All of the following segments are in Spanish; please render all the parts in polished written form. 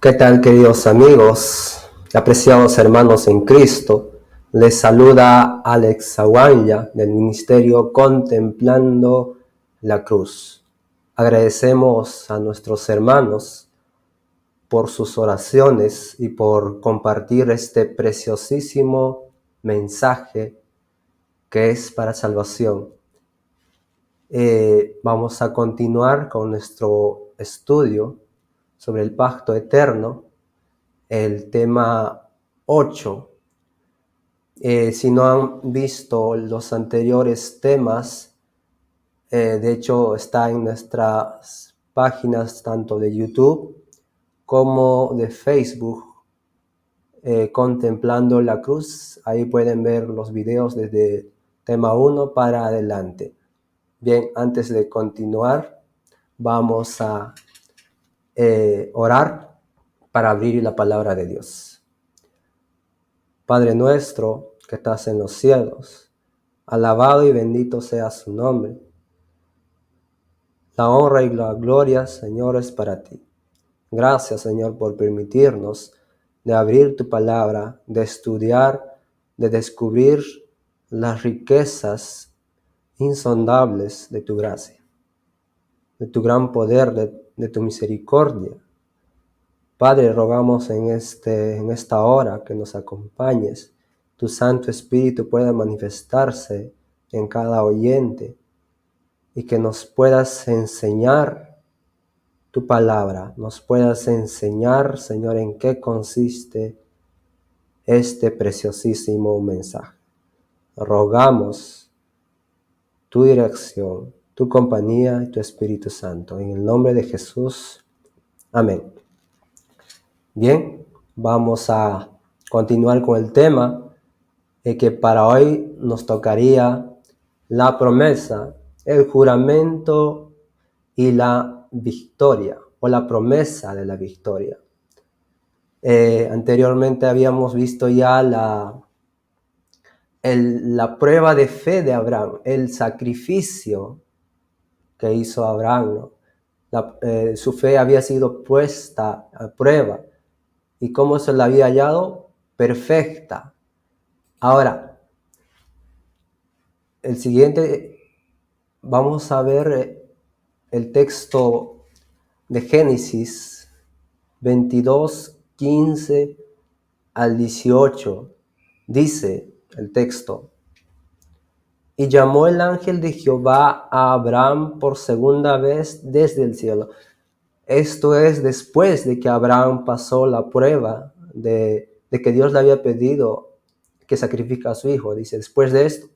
¿Qué tal, queridos amigos, apreciados hermanos en Cristo? Les saluda Alex Aguanya del Ministerio Contemplando la Cruz. Agradecemos a nuestros hermanos por sus oraciones y por compartir este preciosísimo mensaje que es para salvación. Vamos a continuar con nuestro estudio sobre el pacto eterno, el tema 8. Si no han visto los anteriores temas, de hecho está en nuestras páginas tanto de YouTube como de Facebook, Contemplando la Cruz. Ahí pueden ver los videos desde tema 1 para adelante. Bien, antes de continuar, vamos a orar para abrir la palabra de Dios. Padre nuestro que estás en los cielos, alabado y bendito sea su nombre. La honra y la gloria, Señor, es para ti. Gracias, Señor, por permitirnos de abrir tu palabra, de estudiar, de descubrir las riquezas insondables de tu gracia, de tu gran poder, de tu misericordia. Padre, rogamos en esta hora que nos acompañes, tu Santo Espíritu pueda manifestarse en cada oyente y que nos puedas enseñar tu palabra, nos puedas enseñar, Señor, en qué consiste este preciosísimo mensaje. Rogamos tu dirección, tu compañía y tu Espíritu Santo. En el nombre de Jesús. Amén. Bien, vamos a continuar con el tema que para hoy nos tocaría la promesa, el juramento y la victoria, o la promesa de la victoria. Anteriormente habíamos visto ya la prueba de fe de Abraham, el sacrificio que hizo Abraham, ¿no? Su fe había sido puesta a prueba. ¿Y cómo se la había hallado? Perfecta. Ahora, el siguiente, vamos a ver el texto de Génesis 22, 15 al 18. Dice el texto: y llamó el ángel de Jehová a Abraham por segunda vez desde el cielo. Esto es después de que Abraham pasó la prueba de que Dios le había pedido que sacrifique a su hijo. Dice, después de esto: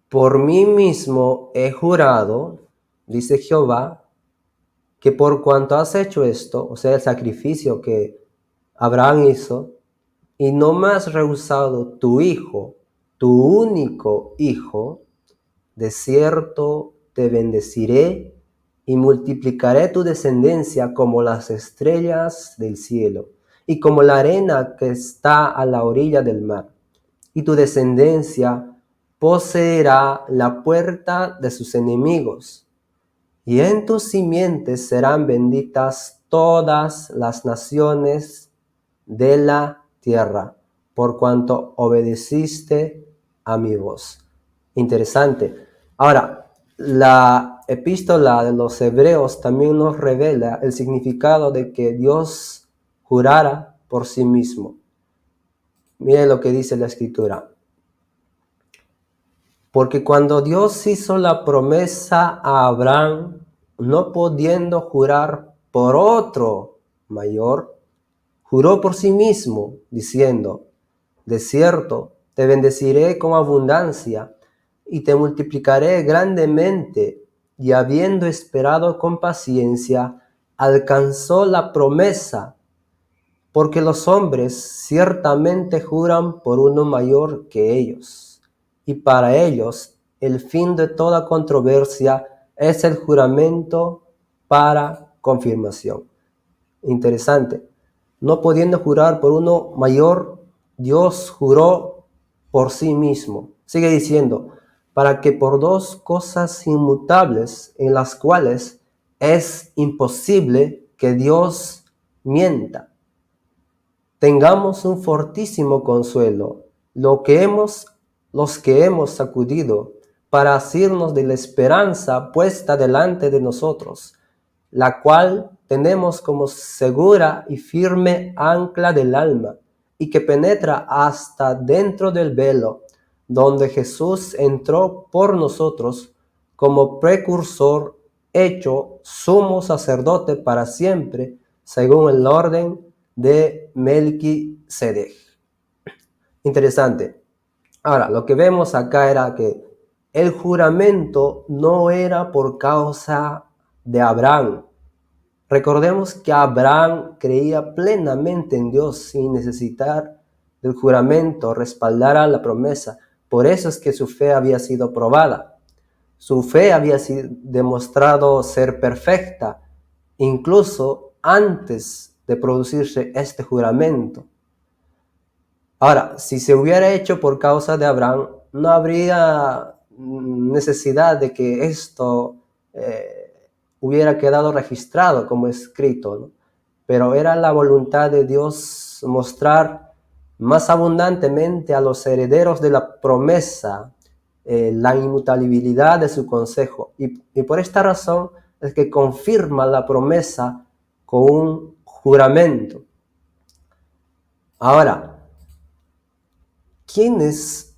por mí mismo he jurado, dice Jehová, que por cuanto has hecho esto, o sea, el sacrificio que Abraham hizo, y no me has rehusado tu hijo, tu único hijo, de cierto te bendeciré y multiplicaré tu descendencia como las estrellas del cielo y como la arena que está a la orilla del mar. Y tu descendencia poseerá la puerta de sus enemigos. Y en tus simientes serán benditas todas las naciones de la tierra, por cuanto obedeciste a mi voz. Interesante. Ahora, la epístola de los Hebreos también nos revela el significado de que Dios jurara por sí mismo. Mire lo que dice la Escritura. Porque cuando Dios hizo la promesa a Abraham, no pudiendo jurar por otro mayor, juró por sí mismo, diciendo, de cierto, te bendeciré con abundancia y te multiplicaré grandemente. Y habiendo esperado con paciencia, alcanzó la promesa, porque los hombres ciertamente juran por uno mayor que ellos. Y para ellos el fin de toda controversia es el juramento para confirmación. Interesante. No pudiendo jurar por uno mayor, Dios juró por sí mismo. Sigue diciendo, para que por dos cosas inmutables en las cuales es imposible que Dios mienta. Tengamos un fortísimo consuelo, los que hemos sacudido, para asirnos de la esperanza puesta delante de nosotros, la cual tenemos como segura y firme ancla del alma, y que penetra hasta dentro del velo, donde Jesús entró por nosotros como precursor, hecho sumo sacerdote para siempre, según el orden de Melquisedec. Interesante. Ahora, lo que vemos acá era que el juramento no era por causa de Abraham. Recordemos que Abraham creía plenamente en Dios sin necesitar del juramento, respaldara la promesa. Por eso es que su fe había sido probada. Su fe había sido demostrado ser perfecta, incluso antes de producirse este juramento. Ahora, si se hubiera hecho por causa de Abraham, no habría necesidad de que esto hubiera quedado registrado como escrito, ¿no? Pero era la voluntad de Dios mostrar más abundantemente a los herederos de la promesa la inmutabilidad de su consejo. Y por esta razón es que confirma la promesa con un juramento. Ahora, ¿quiénes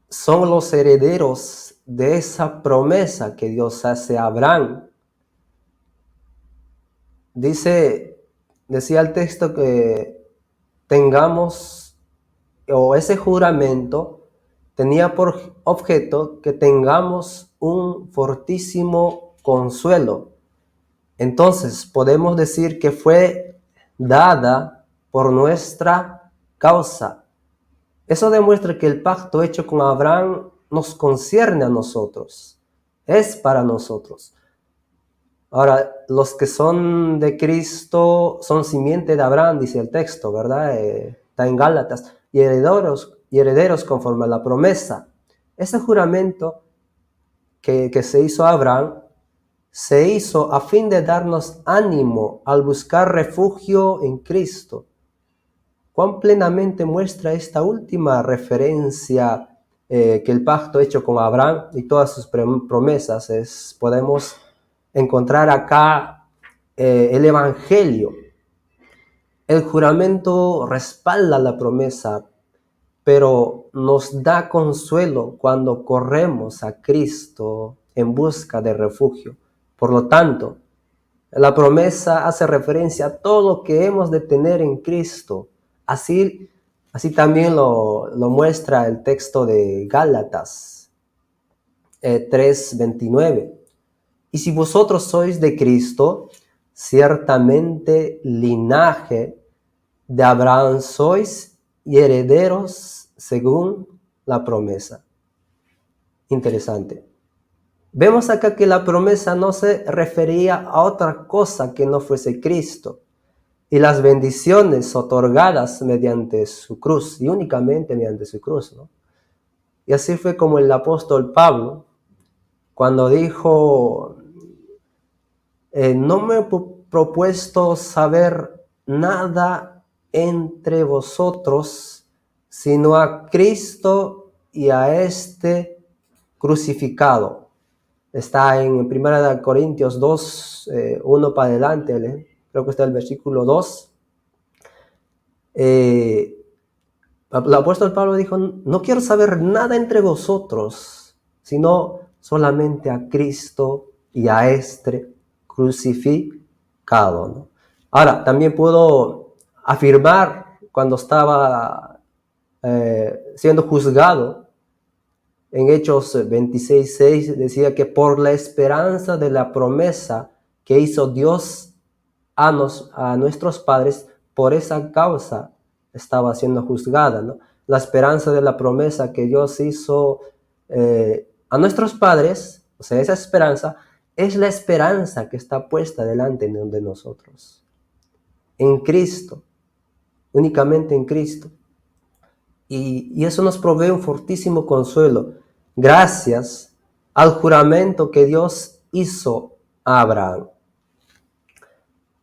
son los herederos de esa promesa que Dios hace a Abraham? Decía el texto que tengamos, o ese juramento tenía por objeto que tengamos un fortísimo consuelo. Entonces podemos decir que fue dada por nuestra causa. Eso demuestra que el pacto hecho con Abraham nos concierne a nosotros, es para nosotros. Ahora, los que son de Cristo son simiente de Abraham, dice el texto, ¿verdad? Está en Gálatas, y herederos conforme a la promesa. Ese juramento que se hizo a Abraham, se hizo a fin de darnos ánimo al buscar refugio en Cristo. ¿Cuán plenamente muestra esta última referencia que el pacto hecho con Abraham y todas sus promesas podemos encontrar acá el Evangelio? El juramento respalda la promesa, pero nos da consuelo cuando corremos a Cristo en busca de refugio. Por lo tanto, la promesa hace referencia a todo lo que hemos de tener en Cristo. Así también lo muestra el texto de Gálatas 3:29. Y si vosotros sois de Cristo, ciertamente linaje de Abraham sois y herederos según la promesa. Interesante. Vemos acá que la promesa no se refería a otra cosa que no fuese Cristo y las bendiciones otorgadas mediante su cruz y únicamente mediante su cruz, ¿no? Y así fue como el apóstol Pablo, cuando dijo, no me he propuesto saber nada entre vosotros, sino a Cristo y a este crucificado. Está en 1 Corintios 2, 1 para adelante, creo que está el versículo 2. El apóstol Pablo dijo, no quiero saber nada entre vosotros, sino solamente a Cristo y a este crucificado, ¿no? Ahora, también puedo afirmar cuando estaba siendo juzgado, en Hechos 26:6 decía que por la esperanza de la promesa que hizo Dios a nuestros padres, por esa causa estaba siendo juzgada, ¿no? La esperanza de la promesa que Dios hizo a nuestros padres, o sea, esa esperanza es la esperanza que está puesta delante de nosotros. En Cristo, únicamente en Cristo. Y eso nos provee un fortísimo consuelo, gracias al juramento que Dios hizo a Abraham.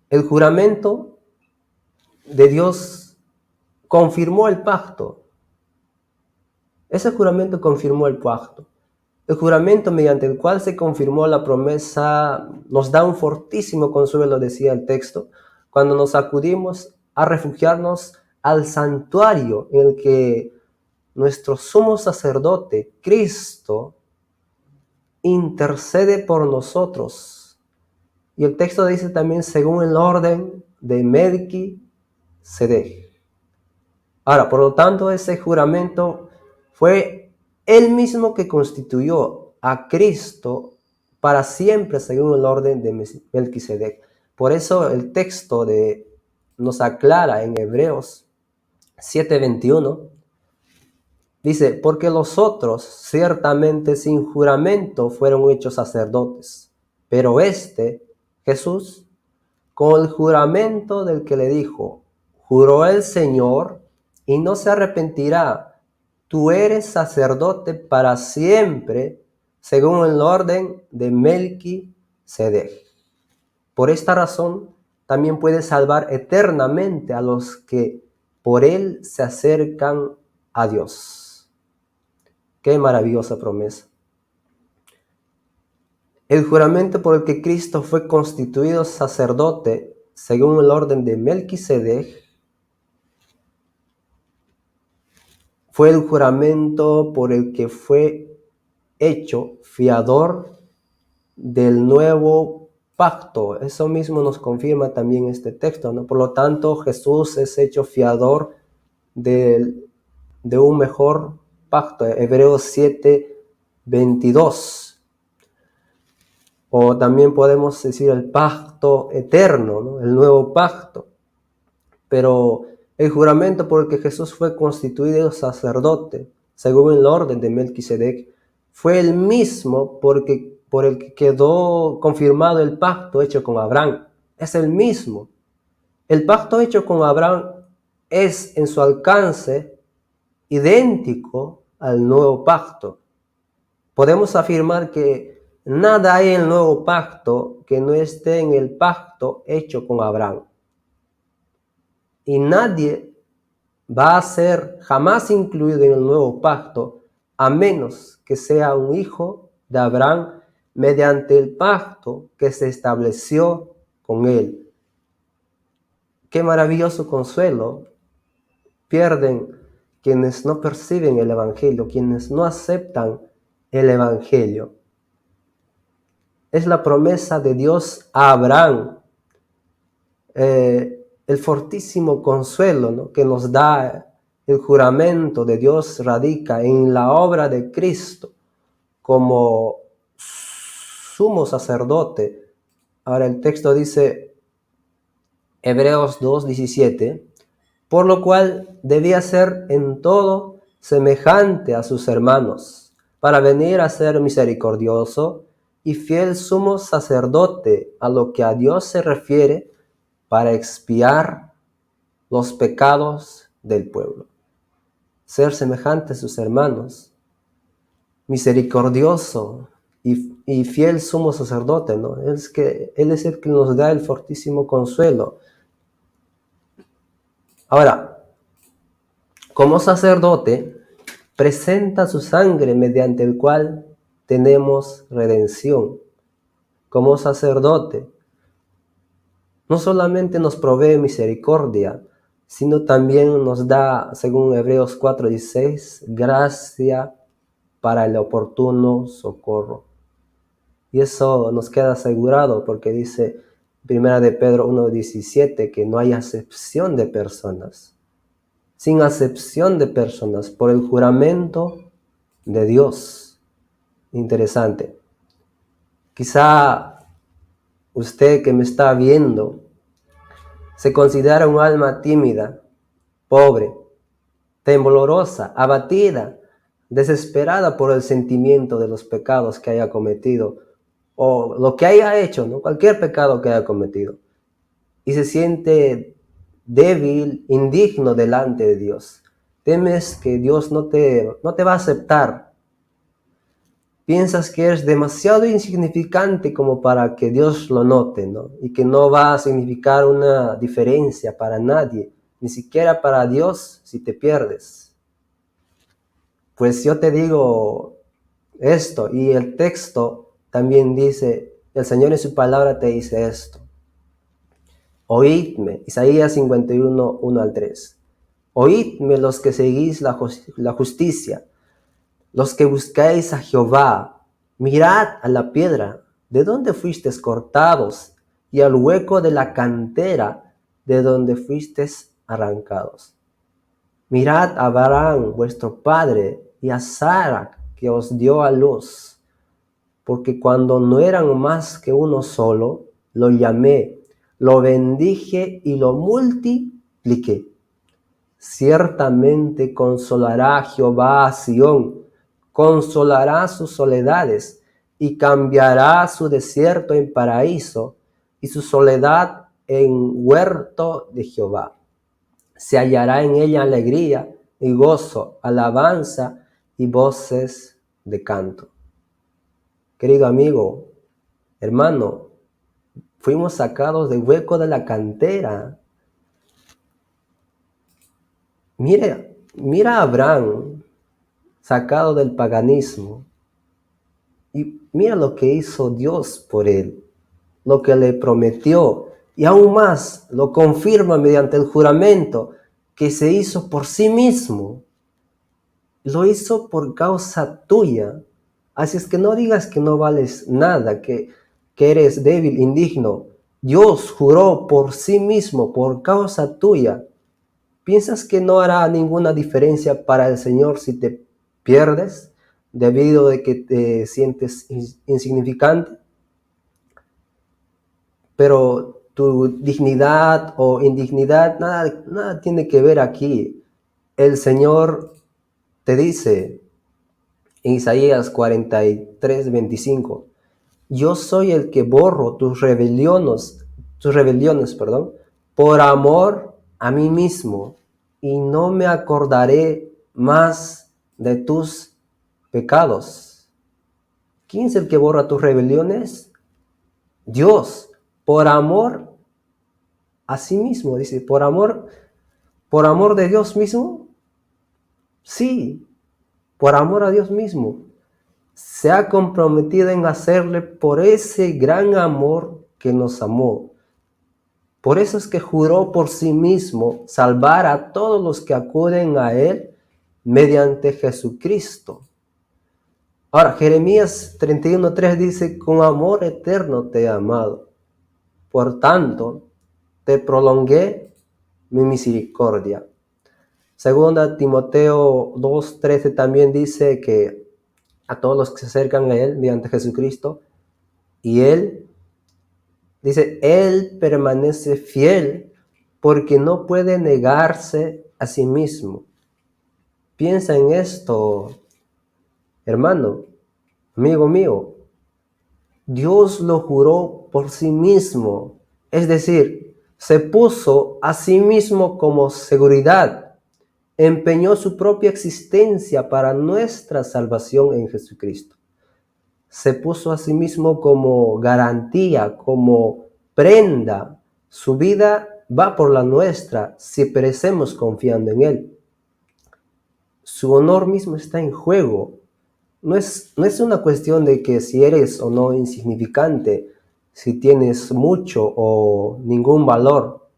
El juramento de Dios confirmó el pacto. Ese juramento confirmó el pacto. El juramento mediante el cual se confirmó la promesa nos da un fortísimo consuelo, decía el texto, cuando nos acudimos a refugiarnos al santuario en el que nuestro sumo sacerdote, Cristo, intercede por nosotros. Y el texto dice también según el orden de Melquisedec. Ahora, por lo tanto, ese juramento fue él mismo que constituyó a Cristo para siempre según el orden de Melquisedec. Por eso el texto nos aclara en Hebreos 7:21, dice, porque los otros ciertamente sin juramento fueron hechos sacerdotes, pero Jesús, con el juramento del que le dijo, juró el Señor y no se arrepentirá, tú eres sacerdote para siempre, según el orden de Melquisedec. Por esta razón, también puede salvar eternamente a los que por él se acercan a Dios. Qué maravillosa promesa. El juramento por el que Cristo fue constituido sacerdote, según el orden de Melquisedec, fue el juramento por el que fue hecho fiador del nuevo pacto. Eso mismo nos confirma también este texto, ¿no? Por lo tanto, Jesús es hecho fiador de un mejor pacto. Hebreos 7:22. O también podemos decir el pacto eterno, ¿no? El nuevo pacto. Pero el juramento por el que Jesús fue constituido sacerdote, según el orden de Melquisedec, fue el mismo por el que quedó confirmado el pacto hecho con Abraham. Es el mismo. El pacto hecho con Abraham es en su alcance idéntico al nuevo pacto. Podemos afirmar que nada hay en el nuevo pacto que no esté en el pacto hecho con Abraham. Y nadie va a ser jamás incluido en el nuevo pacto a menos que sea un hijo de Abraham mediante el pacto que se estableció con él. Qué maravilloso consuelo pierden quienes no perciben el Evangelio, quienes no aceptan el Evangelio. Es la promesa de Dios a Abraham, el fortísimo consuelo, ¿no?, que nos da el juramento de Dios radica en la obra de Cristo como sumo sacerdote. Ahora el texto dice, Hebreos 2:17, por lo cual debía ser en todo semejante a sus hermanos, para venir a ser misericordioso y fiel sumo sacerdote a lo que a Dios se refiere, para expiar los pecados del pueblo. Ser semejante a sus hermanos, misericordioso y fiel sumo sacerdote, ¿no? Él es el que nos da el fortísimo consuelo. Ahora, como sacerdote, presenta su sangre mediante el cual tenemos redención. Como sacerdote, no solamente nos provee misericordia, sino también nos da, según Hebreos 4:16, gracia para el oportuno socorro. Y eso nos queda asegurado porque dice 1 de Pedro 1:17 que no hay acepción de personas. Sin acepción de personas, por el juramento de Dios. Interesante. Quizá usted que me está viendo se considera un alma tímida, pobre, temblorosa, abatida, desesperada por el sentimiento de los pecados que haya cometido o lo que haya hecho, ¿no? Cualquier pecado que haya cometido, y se siente débil, indigno delante de Dios. Temes que Dios no te va a aceptar. Piensas que eres demasiado insignificante como para que Dios lo note, ¿no? Y que no va a significar una diferencia para nadie ni siquiera para Dios si te pierdes. Pues yo te digo esto, y el texto también dice, el Señor en su palabra te dice esto. Oídme, Isaías 51, 1 al 3. Oídme los que seguís la justicia, los que buscáis a Jehová. Mirad a la piedra, de donde fuisteis cortados, y al hueco de la cantera, de donde fuisteis arrancados. Mirad a Abraham, vuestro padre, y a Sara, que os dio a luz, porque cuando no eran más que uno solo, lo llamé, lo bendije y lo multipliqué. Ciertamente consolará Jehová a Sión, consolará sus soledades, y cambiará su desierto en paraíso, y su soledad en huerto de Jehová. Se hallará en ella alegría y gozo, alabanza y voces de canto. Querido amigo, hermano, fuimos sacados del hueco de la cantera. Mira a Abraham, sacado del paganismo, y mira lo que hizo Dios por él, lo que le prometió, y aún más lo confirma mediante el juramento que se hizo por sí mismo. Lo hizo por causa tuya. Así es que no digas que no vales nada, que eres débil, indigno. Dios juró por sí mismo, por causa tuya. ¿Piensas que no hará ninguna diferencia para el Señor si te pierdes debido a que te sientes insignificante? Pero tu dignidad o indignidad, nada tiene que ver aquí. El Señor te dice en Isaías 43, 25, yo soy el que borro tus rebeliones, por amor a mí mismo, y no me acordaré más de tus pecados. ¿Quién es el que borra tus rebeliones? Dios, por amor a sí mismo, dice, por amor de Dios mismo. Sí, por amor a Dios mismo. Se ha comprometido en hacerle por ese gran amor que nos amó. Por eso es que juró por sí mismo salvar a todos los que acuden a Él mediante Jesucristo. Ahora, Jeremías 31:3 dice, con amor eterno te he amado. Por tanto, te prolongué mi misericordia. Segunda Timoteo 2:13 también dice que a todos los que se acercan a Él mediante Jesucristo, y Él, dice, Él permanece fiel porque no puede negarse a sí mismo. Piensa en esto, hermano, amigo mío. Dios lo juró por sí mismo, es decir, se puso a sí mismo como seguridad, empeñó su propia existencia para nuestra salvación en Jesucristo. Se puso a sí mismo como garantía, como prenda. Su vida va por la nuestra si perecemos confiando en Él. Su honor mismo está en juego. No es una cuestión de que si eres o no insignificante, si tienes mucho o ningún valor.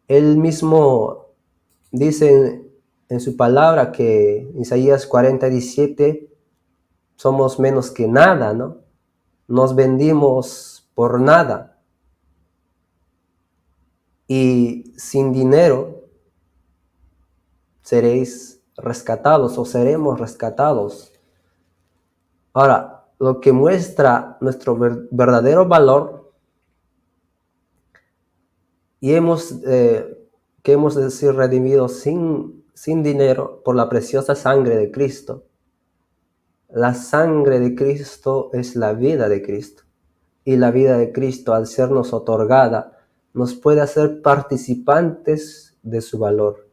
Él mismo dice en su palabra que Isaías 40:17 somos menos que nada, ¿no? Nos vendimos por nada. Y sin dinero seréis rescatados o seremos rescatados. Ahora, lo que muestra nuestro verdadero valor y que hemos de ser redimidos sin dinero por la preciosa sangre de Cristo. La sangre de Cristo es la vida de Cristo. Y la vida de Cristo, al sernos otorgada, nos puede hacer participantes de su valor.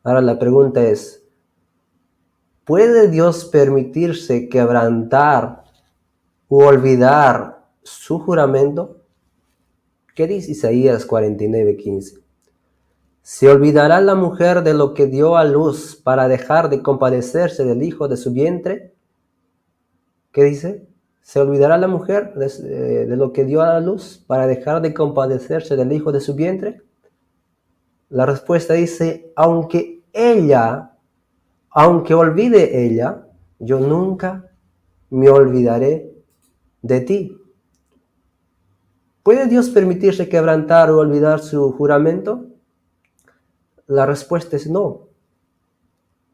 Ahora la pregunta es, ¿puede Dios permitirse quebrantar u olvidar su juramento? ¿Qué dice Isaías 49:15? ¿Se olvidará la mujer de lo que dio a luz para dejar de compadecerse del hijo de su vientre? ¿Qué dice? ¿Se olvidará la mujer de lo que dio a luz para dejar de compadecerse del hijo de su vientre? La respuesta dice, aunque olvide ella, yo nunca me olvidaré de ti. ¿Puede Dios permitirse quebrantar o olvidar su juramento? La respuesta es no.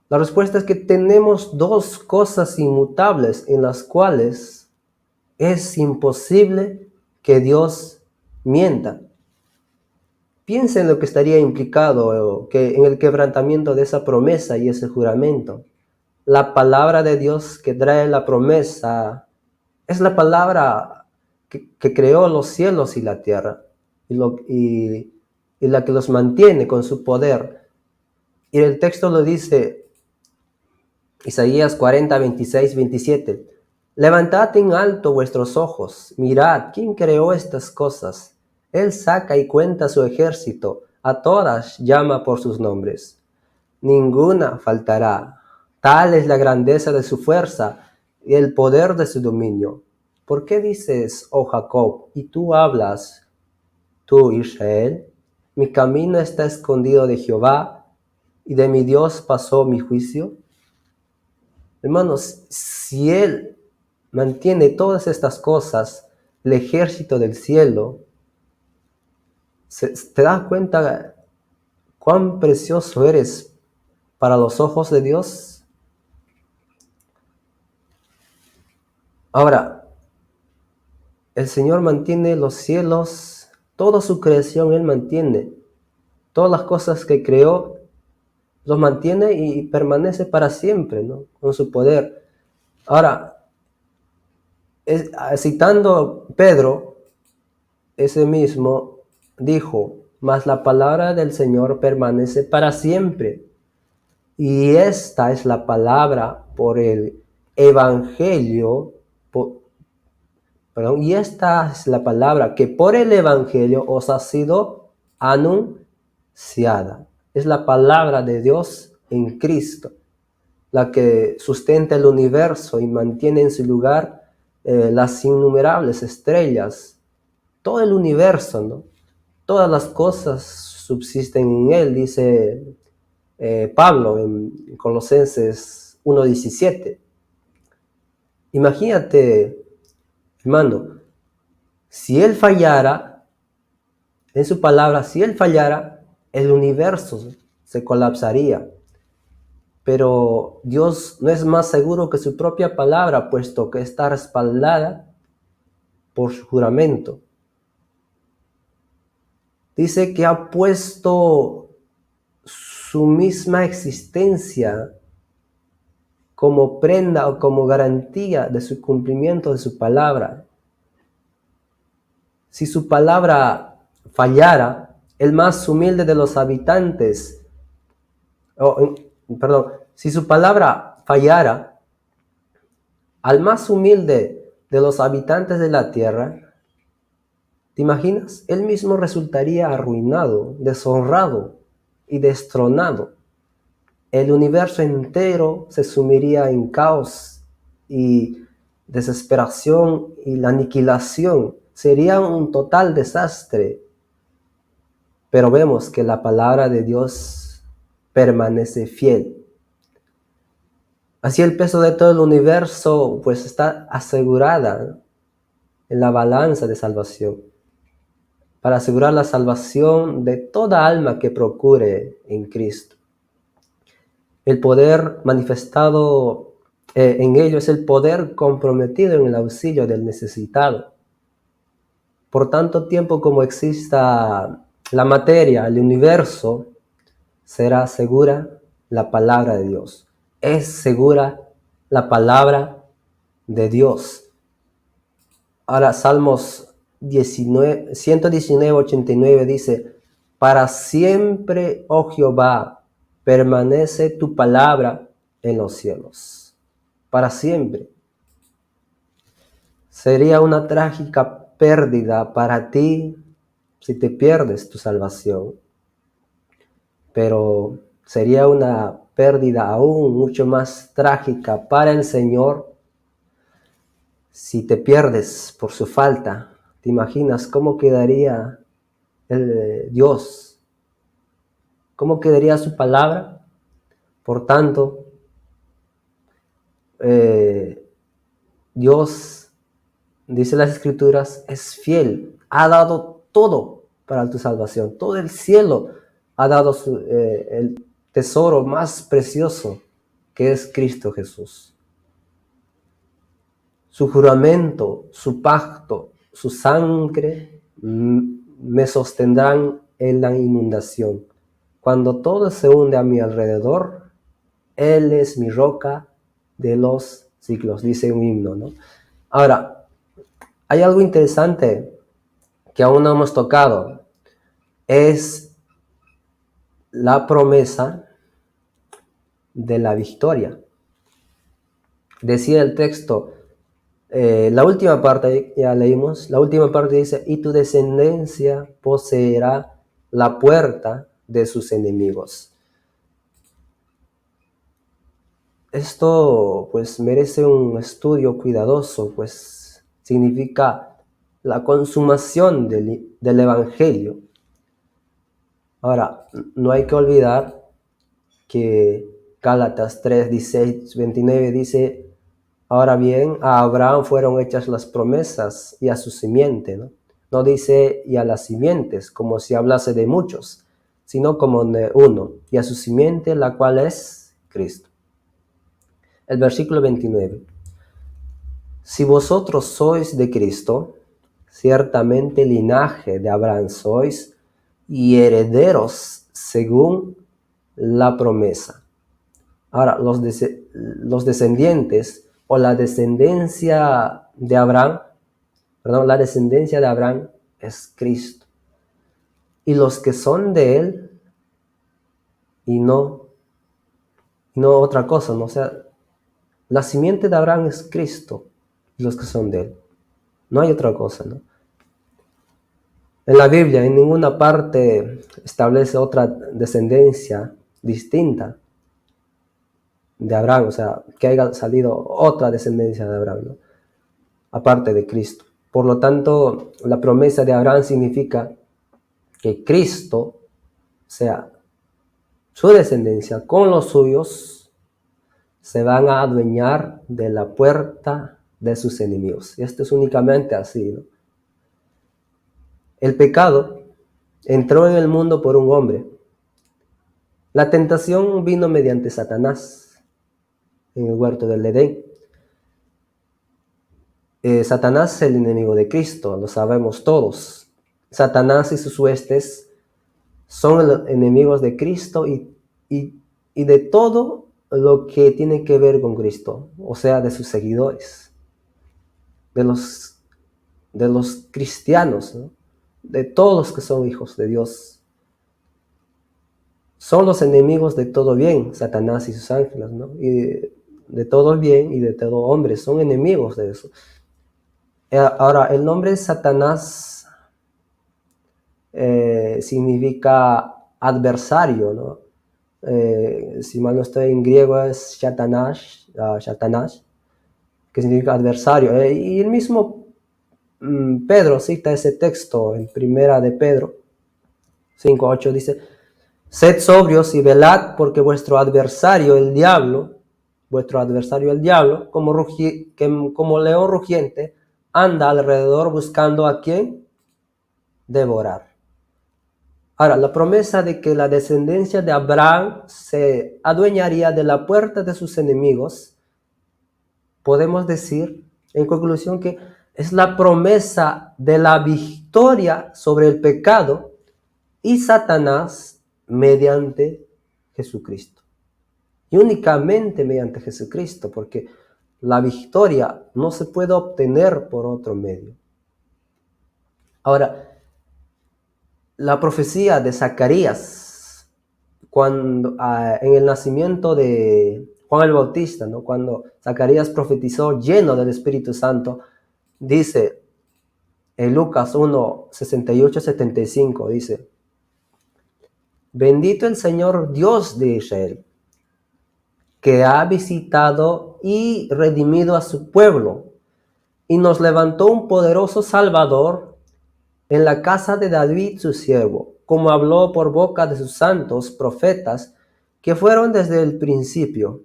La respuesta es que tenemos dos cosas inmutables en las cuales es imposible que Dios mienta. Piensa en lo que estaría implicado en el quebrantamiento de esa promesa y ese juramento. La palabra de Dios que trae la promesa es la palabra que creó los cielos y la tierra y la que los mantiene con su poder. Y el texto lo dice, Isaías 40, 26, 27. Levantad en alto vuestros ojos, mirad, ¿quién creó estas cosas? Él saca y cuenta su ejército, a todas llama por sus nombres. Ninguna faltará. Tal es la grandeza de su fuerza y el poder de su dominio. ¿Por qué dices, oh Jacob, y tú hablas, tú Israel? Mi camino está escondido de Jehová, y de mi Dios pasó mi juicio. Hermanos, si Él mantiene todas estas cosas, el ejército del cielo, ¿te das cuenta cuán precioso eres para los ojos de Dios? Ahora, el Señor mantiene los cielos, toda su creación Él mantiene. Todas las cosas que creó, los mantiene y permanece para siempre, ¿no? Con su poder. Ahora, citando Pedro, ese mismo dijo, mas la palabra del Señor permanece para siempre. Y esta es la palabra por el Evangelio, y esta es la palabra que por el Evangelio os ha sido anunciada. Es la palabra de Dios en Cristo, la que sustenta el universo y mantiene en su lugar las innumerables estrellas, todo el universo, ¿no? Todas las cosas subsisten en él, dice Pablo en Colosenses 1:17. Imagínate, hermano, si él fallara, en su palabra, si él fallara, el universo se colapsaría. Pero Dios no es más seguro que su propia palabra, puesto que está respaldada por su juramento. Dice que ha puesto su misma existencia como prenda o como garantía de su cumplimiento de su palabra. Si su palabra fallara, el más humilde de los habitantes, si su palabra fallara, al más humilde de los habitantes de la tierra, ¿te imaginas? Él mismo resultaría arruinado, deshonrado y destronado. El universo entero se sumiría en caos y desesperación y la aniquilación. Sería un total desastre. Pero vemos que la palabra de Dios permanece fiel. Así el peso de todo el universo pues está asegurada en la balanza de salvación, para asegurar la salvación de toda alma que procure en Cristo. El poder manifestado en ello es el poder comprometido en el auxilio del necesitado. Por tanto tiempo como exista la materia, el universo, será segura la palabra de Dios. Es segura la palabra de Dios. Ahora, Salmos 119, 89 dice, para siempre, oh Jehová, permanece tu palabra en los cielos. Para siempre. Sería una trágica pérdida para ti si te pierdes tu salvación. pero sería una pérdida aún mucho más trágica para el Señor si te pierdes por su falta. ¿Te imaginas cómo quedaría Dios? ¿Cómo quedaría su palabra? Por tanto, Dios, dice las Escrituras, es fiel. Ha dado todo para tu salvación. Todo el cielo ha dado el tesoro más precioso, que es Cristo Jesús. Su juramento, su pacto, su sangre me sostendrán en la inundación. Cuando todo se hunde a mi alrededor, Él es mi roca de los siglos, dice un himno, ¿no? Ahora, hay algo interesante que aún no hemos tocado, es la promesa de la victoria. Decía el texto, la última parte, ya leímos, la última parte dice, y tu descendencia poseerá la puerta de sus enemigos. Esto pues merece un estudio cuidadoso, pues significa la consumación del Evangelio. Ahora, no hay que olvidar que Gálatas 3, 16, 29 dice, ahora bien, a Abraham fueron hechas las promesas y a su simiente, ¿no? No dice y a las simientes, como si hablase de muchos, sino como de uno, y a su simiente, la cual es Cristo. El versículo 29. Si vosotros sois de Cristo, ciertamente linaje de Abraham sois y herederos según la promesa. Ahora, los descendientes o la descendencia de Abraham, la descendencia de Abraham es Cristo. Y los que son de él y no otra cosa, ¿no? O sea, la simiente de Abraham es Cristo y los que son de él. No hay otra cosa, ¿no? En la Biblia en ninguna parte establece otra descendencia distinta de Abraham, o sea, que haya salido otra descendencia de Abraham, ¿no? Aparte de Cristo. Por lo tanto, la promesa de Abraham significa que Cristo, o sea, su descendencia con los suyos, se van a adueñar de la puerta de sus enemigos. Y esto es únicamente así, ¿no? El pecado entró en el mundo por un hombre. La tentación vino mediante Satanás en el huerto del Edén. Satanás es el enemigo de Cristo, lo sabemos todos. Satanás y sus huestes son los enemigos de Cristo y de todo lo que tiene que ver con Cristo, o sea, de sus seguidores, de los cristianos, ¿no? De todos los que son hijos de Dios. Son los enemigos de todo bien, Satanás y sus ángeles, ¿no? Y de todo bien y de todo hombre, son enemigos de eso. Ahora, el nombre Satanás significa adversario, ¿no? Si mal no estoy, en griego es Satanas, que significa adversario. Y el mismo Pedro cita ese texto en primera de Pedro 5:8, dice, sed sobrios y velad, porque vuestro adversario el diablo, como león rugiente, anda alrededor buscando a quien devorar. Ahora, la promesa de que la descendencia de Abraham se adueñaría de la puerta de sus enemigos, podemos decir en conclusión que es la promesa de la victoria sobre el pecado y Satanás mediante Jesucristo. Y únicamente mediante Jesucristo, porque la victoria no se puede obtener por otro medio. Ahora, la profecía de Zacarías, cuando en el nacimiento de Juan el Bautista, ¿no? Cuando Zacarías profetizó lleno del Espíritu Santo, dice en Lucas 1, 68-75, dice, Bendito el Señor Dios de Israel, que ha visitado y redimido a su pueblo, y nos levantó un poderoso Salvador en la casa de David su siervo, como habló por boca de sus santos profetas, que fueron desde el principio,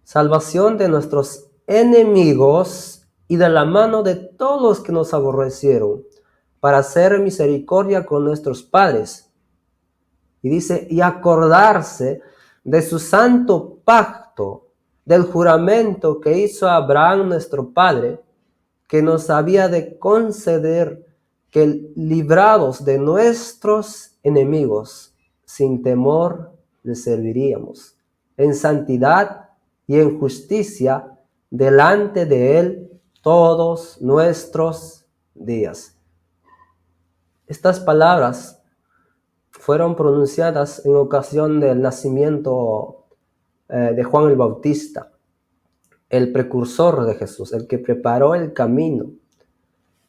salvación de nuestros enemigos y de la mano de todos los que nos aborrecieron, para hacer misericordia con nuestros padres. Y dice, y acordarse de su santo pacto, del juramento que hizo Abraham nuestro padre, que nos había de conceder que, librados de nuestros enemigos, sin temor le serviríamos, en santidad y en justicia delante de él todos nuestros días. Estas palabras fueron pronunciadas en ocasión del nacimiento de Juan el Bautista, el precursor de Jesús, el que preparó el camino,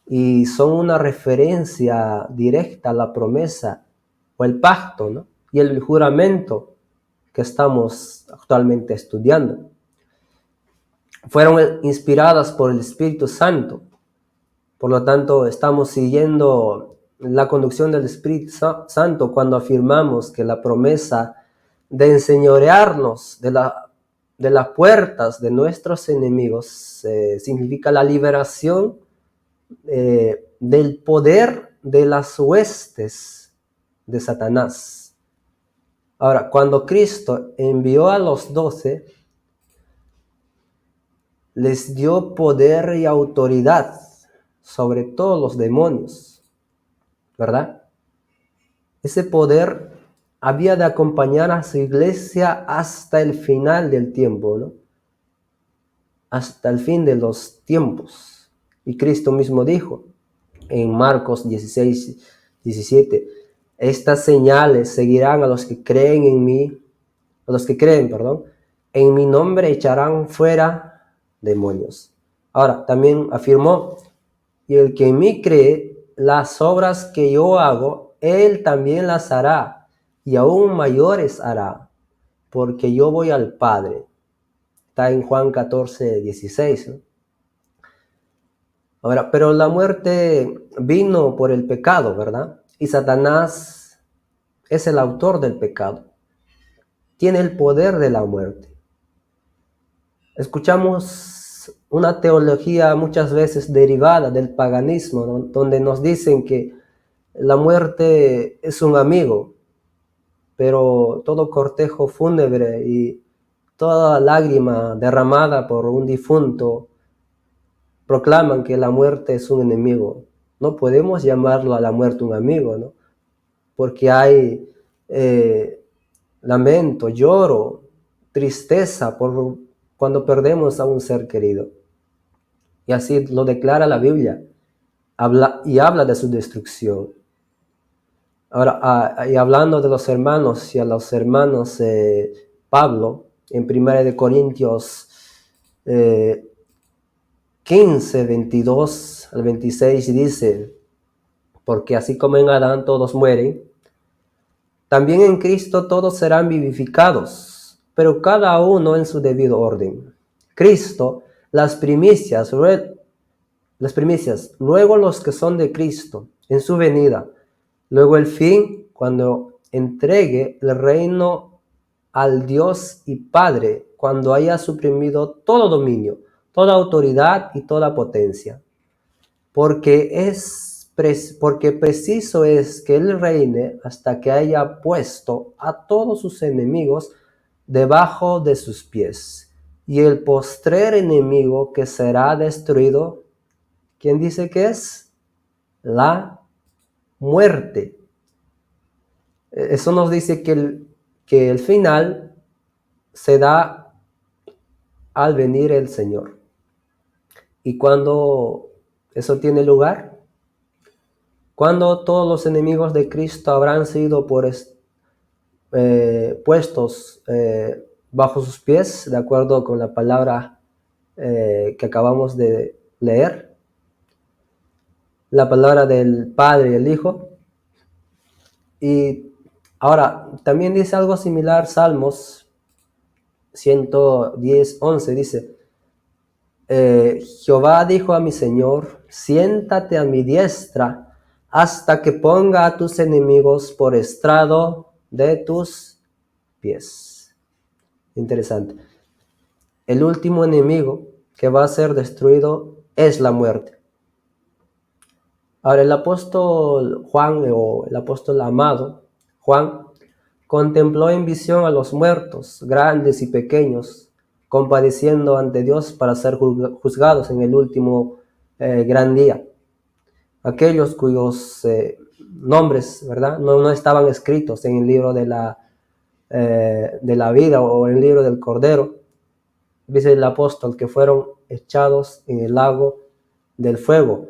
y son una referencia directa a la promesa o el pacto, ¿no? Y el juramento que estamos actualmente estudiando. Fueron inspiradas por el Espíritu Santo, por lo tanto estamos siguiendo la conducción del Espíritu Santo cuando afirmamos que la promesa de enseñorearnos de las puertas de nuestros enemigos significa la liberación del poder de las huestes de Satanás. Ahora, cuando Cristo envió a los 12, les dio poder y autoridad sobre todos los demonios, ¿verdad? Ese poder había de acompañar a su iglesia hasta el final del tiempo, ¿no? Hasta el fin de los tiempos. Y Cristo mismo dijo en Marcos 16, 17, estas señales seguirán a los que creen en mí, a los que creen, en mi nombre echarán fuera demonios. Ahora, también afirmó, y el que en mí cree, las obras que yo hago, él también las hará, y aún mayores hará, porque yo voy al Padre. Está en Juan 14, 16, ¿no? Ahora, pero la muerte vino por el pecado, ¿verdad? Y Satanás es el autor del pecado. Tiene el poder de la muerte. Escuchamos una teología muchas veces derivada del paganismo, ¿no? Donde nos dicen que la muerte es un amigo, pero todo cortejo fúnebre y toda lágrima derramada por un difunto proclaman que la muerte es un enemigo. No podemos llamarlo a la muerte un amigo, ¿no? Porque hay lamento, lloro, tristeza por cuando perdemos a un ser querido. Y así lo declara la Biblia, habla de su destrucción. Ahora, y hablando de los hermanos y a los hermanos, Pablo, en 1 Corintios 15, 22 al 26, dice, porque así como en Adán todos mueren, también en Cristo todos serán vivificados, pero cada uno en su debido orden. Cristo, las primicias, luego los que son de Cristo, en su venida, luego el fin, cuando entregue el reino al Dios y Padre, cuando haya suprimido todo dominio, toda autoridad y toda potencia. Porque preciso es que Él reine hasta que haya puesto a todos sus enemigos debajo de sus pies. Y el postrer enemigo que será destruido, ¿quién dice que es? La muerte. Eso nos dice que el final se da al venir el Señor. ¿Y cuando eso tiene lugar? Cuando todos los enemigos de Cristo habrán sido puestos bajo sus pies, de acuerdo con la palabra que acabamos de leer, la palabra del Padre y el Hijo. Y Ahora, también dice algo similar, Salmos 110:11, dice, Jehová dijo a mi Señor, siéntate a mi diestra hasta que ponga a tus enemigos por estrado de tus pies. Interesante. El último enemigo que va a ser destruido es la muerte. Ahora, el apóstol Juan, o el apóstol amado Juan, contempló en visión a los muertos, grandes y pequeños, compadeciendo ante Dios para ser juzgados en el último gran día. Aquellos cuyos nombres, ¿verdad?, no estaban escritos en el libro de la vida o en el libro del Cordero, dice el apóstol, que fueron echados en el lago del fuego.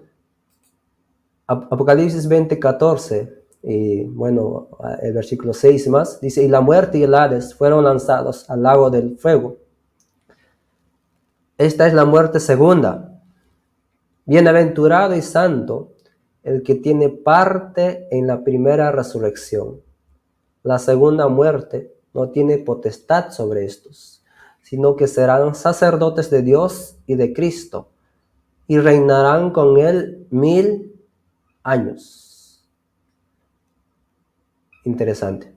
Apocalipsis 20:14, y bueno, el versículo 6 más, dice, y la muerte y el Hades fueron lanzados al lago del fuego. Esta es la muerte segunda. Bienaventurado y santo el que tiene parte en la primera resurrección. La segunda muerte no tiene potestad sobre estos, sino que serán sacerdotes de Dios y de Cristo, y reinarán con él 1000 años. Interesante.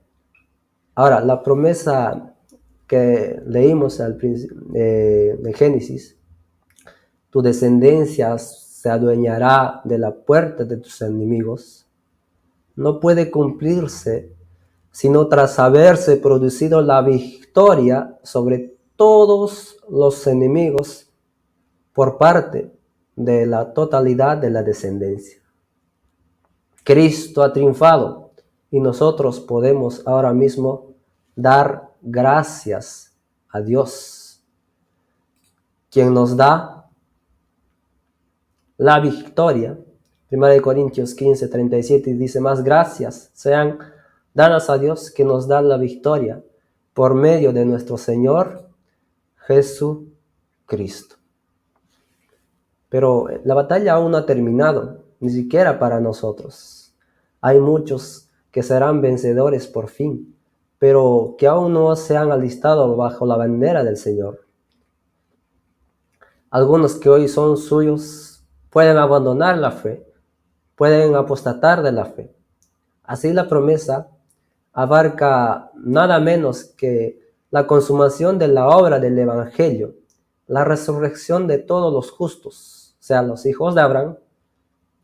Ahora, la promesa que leímos al principio de Génesis, tu descendencia se adueñará de la puerta de tus enemigos, no puede cumplirse sino tras haberse producido la victoria sobre todos los enemigos por parte de la totalidad de la descendencia. Cristo ha triunfado y nosotros podemos ahora mismo dar gracias a Dios, quien nos da la victoria. 1 Corintios 15:37 dice, más gracias sean dadas a Dios que nos da la victoria por medio de nuestro Señor Jesucristo. Pero la batalla aún no ha terminado, ni siquiera para nosotros. Hay muchos que serán vencedores por fin, pero que aún no se han alistado bajo la bandera del Señor. Algunos que hoy son suyos pueden abandonar la fe, pueden apostatar de la fe. Así la promesa abarca nada menos que la consumación de la obra del Evangelio, la resurrección de todos los justos, o sea, los hijos de Abraham,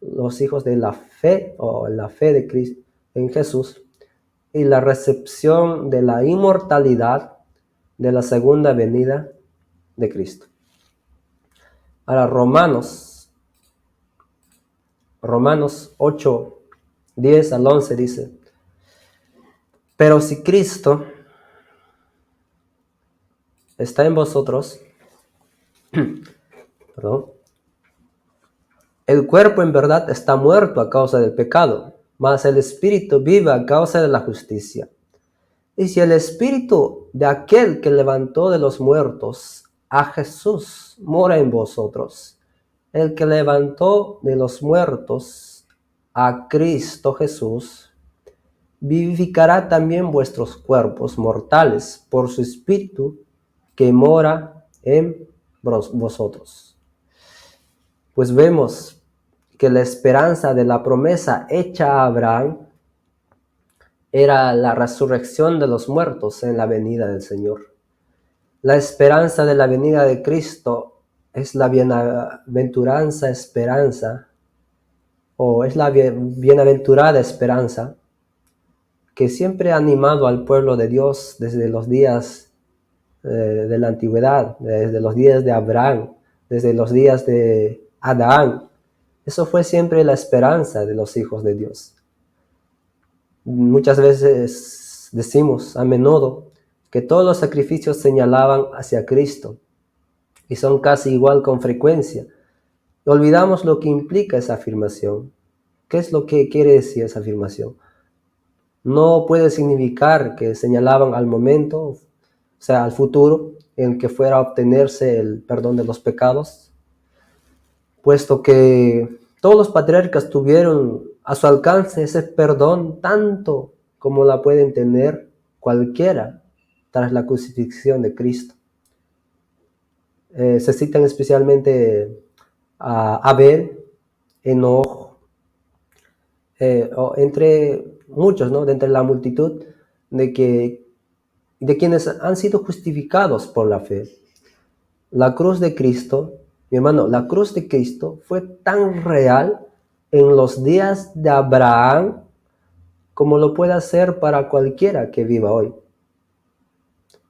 los hijos de la fe o la fe de Cristo en Jesús, y la recepción de la inmortalidad de la segunda venida de Cristo. Ahora, Romanos 8:10-11 dice, pero si Cristo está en vosotros, el cuerpo en verdad está muerto a causa del pecado, mas el espíritu vive a causa de la justicia. Y si el espíritu de aquel que levantó de los muertos a Jesús mora en vosotros, el que levantó de los muertos a Cristo Jesús, vivificará también vuestros cuerpos mortales por su espíritu que mora en vosotros. Pues vemos que la esperanza de la promesa hecha a Abraham era la resurrección de los muertos en la venida del Señor. La esperanza de la venida de Cristo es la bienaventuranza esperanza, o es la bienaventurada esperanza que siempre ha animado al pueblo de Dios desde los días de la antigüedad, desde los días de Abraham, desde los días de Adán. Eso fue siempre la esperanza de los hijos de Dios. Muchas veces decimos a menudo que todos los sacrificios señalaban hacia Cristo y son casi igual con frecuencia. Olvidamos lo que implica esa afirmación. ¿Qué es lo que quiere decir esa afirmación? No puede significar que señalaban al momento, o sea, al futuro, en que fuera a obtenerse el perdón de los pecados, puesto que todos los patriarcas tuvieron a su alcance ese perdón tanto como la pueden tener cualquiera tras la crucifixión de Cristo. Se citan especialmente a Abel, Enoch, entre muchos, ¿no? De entre la multitud de quienes han sido justificados por la fe. La cruz de Cristo, mi hermano, la cruz de Cristo fue tan real en los días de Abraham como lo puede ser para cualquiera que viva hoy.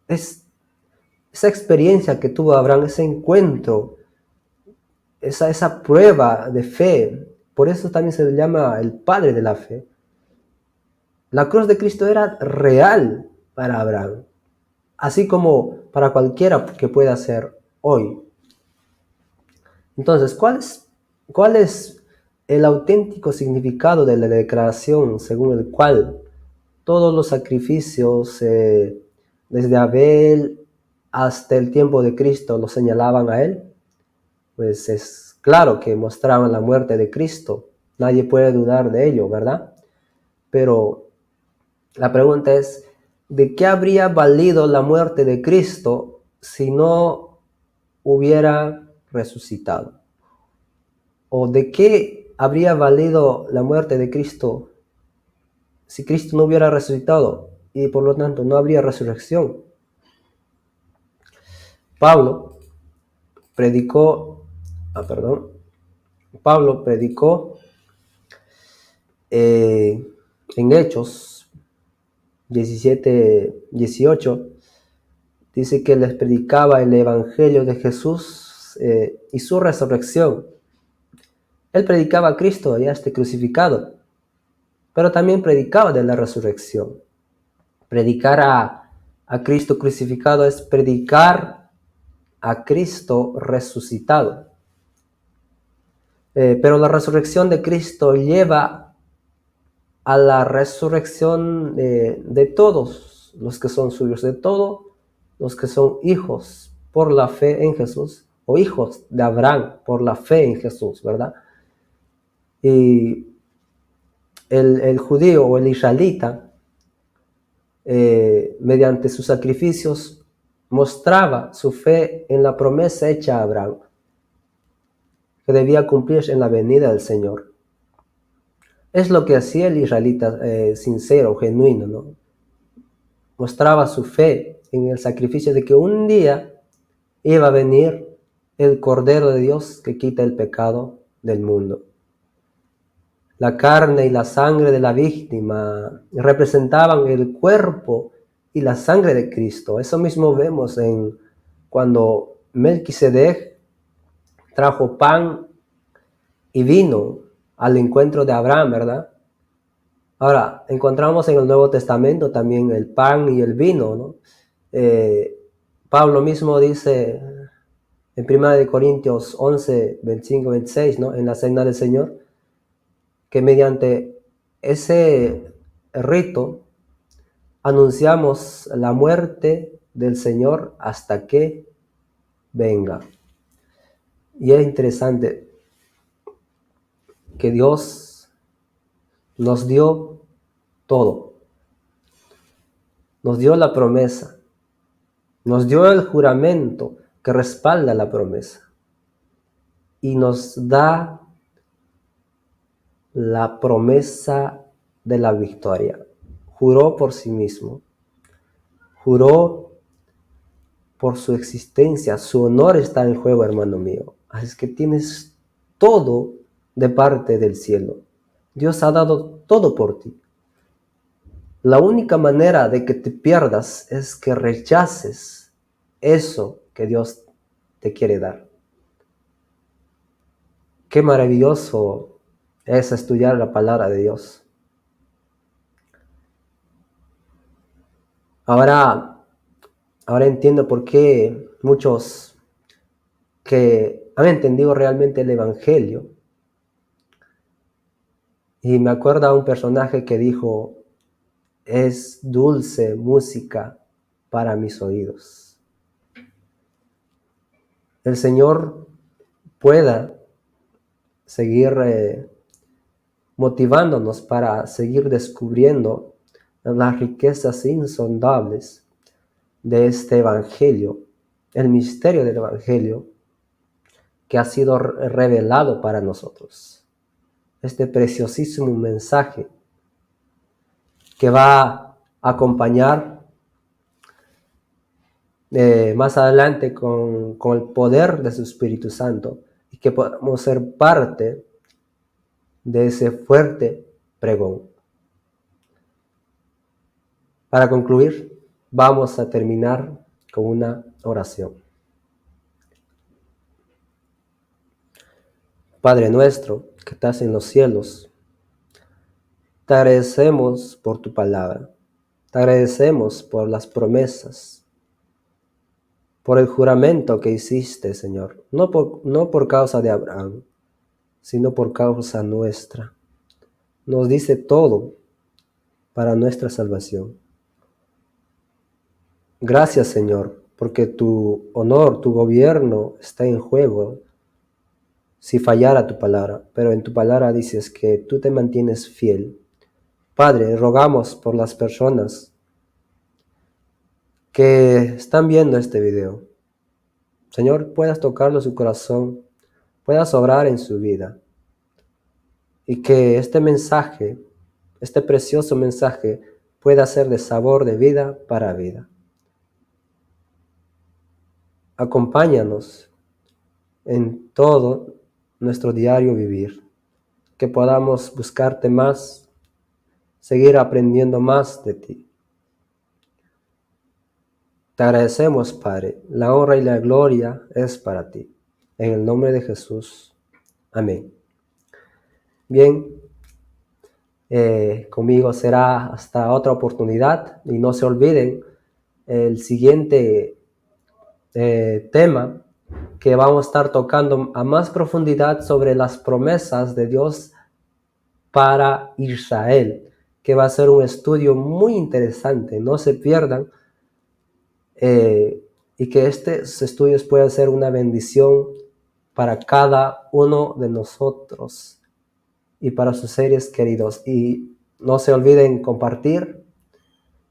Esa experiencia que tuvo Abraham, ese encuentro, esa prueba de fe, por eso también se le llama el padre de la fe. La cruz de Cristo era real para Abraham, así como para cualquiera que pueda ser hoy. Entonces, ¿cuál es el auténtico significado de la declaración según el cual todos los sacrificios, desde Abel hasta el tiempo de Cristo, lo señalaban a él? Pues es claro que mostraban la muerte de Cristo. Nadie puede dudar de ello, ¿verdad? Pero la pregunta es, ¿de qué habría valido la muerte de Cristo si no hubiera resucitado? ¿O de qué habría valido la muerte de Cristo si Cristo no hubiera resucitado y por lo tanto no habría resurrección? Pablo predicó en Hechos 17:18, dice que les predicaba el evangelio de Jesús y su resurrección. Él predicaba a Cristo ya crucificado, pero también predicaba de la resurrección. Predicar a Cristo crucificado es predicar a Cristo resucitado. Pero la resurrección de Cristo lleva a la resurrección de todos los que son suyos, de todos los que son hijos por la fe en Jesús, o hijos de Abraham por la fe en Jesús, ¿verdad? Y el judío o el israelita, mediante sus sacrificios, mostraba su fe en la promesa hecha a Abraham, que debía cumplirse en la venida del Señor. Es lo que hacía el israelita sincero, genuino, ¿no? Mostraba su fe en el sacrificio de que un día iba a venir el Cordero de Dios que quita el pecado del mundo. La carne y la sangre de la víctima representaban el cuerpo y la sangre de Cristo. Eso mismo vemos cuando Melquisedec trajo pan y vino al encuentro de Abraham, ¿verdad? Ahora, encontramos en el Nuevo Testamento también el pan y el vino, ¿no? Pablo mismo dice en 1 Corintios 11, 25, 26, ¿no? En la cena del Señor, que mediante ese rito anunciamos la muerte del Señor hasta que venga. Y es interesante que Dios nos dio todo. Nos dio la promesa. Nos dio el juramento que respalda la promesa. Y nos da la promesa de la victoria. Juró por sí mismo. Juró por su existencia. Su honor está en juego, hermano mío. Así es que tienes todo de parte del cielo. Dios ha dado todo por ti. La única manera de que te pierdas es que rechaces eso que Dios te quiere dar. Qué maravilloso es estudiar la palabra de Dios. Ahora entiendo por qué muchos que han entendido realmente el Evangelio. Y me acuerdo a un personaje que dijo, es dulce música para mis oídos. El Señor pueda seguir motivándonos para seguir descubriendo las riquezas insondables de este Evangelio, el misterio del Evangelio que ha sido revelado para nosotros. Este preciosísimo mensaje que va a acompañar más adelante con el poder de su Espíritu Santo y que podamos ser parte de ese fuerte pregón. Para concluir, vamos a terminar con una oración. Padre nuestro que estás en los cielos, te agradecemos por tu palabra, te agradecemos por las promesas, por el juramento que hiciste, Señor, no por causa de Abraham, sino por causa nuestra. Nos dice todo para nuestra salvación. Gracias, Señor, porque tu honor, tu gobierno está en juego si fallara tu palabra, pero en tu palabra dices que tú te mantienes fiel. Padre, rogamos por las personas que están viendo este video. Señor, puedas tocarlo su corazón, puedas obrar en su vida y que este mensaje, este precioso mensaje, pueda ser de sabor de vida para vida. Acompáñanos en todo nuestro diario vivir, que podamos buscarte más, seguir aprendiendo más de ti. Te agradecemos, Padre, la honra y la gloria es para ti. En el nombre de Jesús. Amén. Bien, conmigo será hasta otra oportunidad y no se olviden el siguiente tema que vamos a estar tocando a más profundidad sobre las promesas de Dios para Israel, que va a ser un estudio muy interesante, no se pierdan, y que estos estudios puedan ser una bendición para cada uno de nosotros y para sus seres queridos. Y no se olviden compartir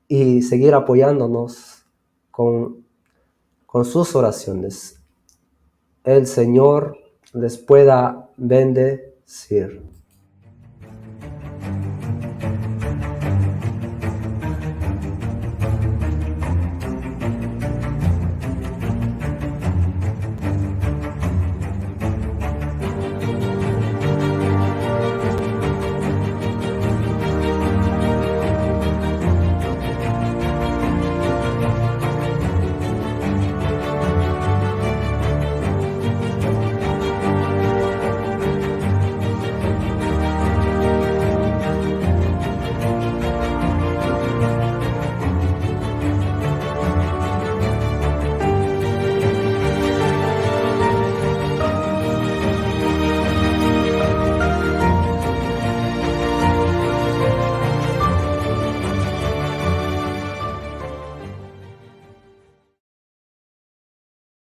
y seguir apoyándonos con sus oraciones. El Señor les pueda bendecir.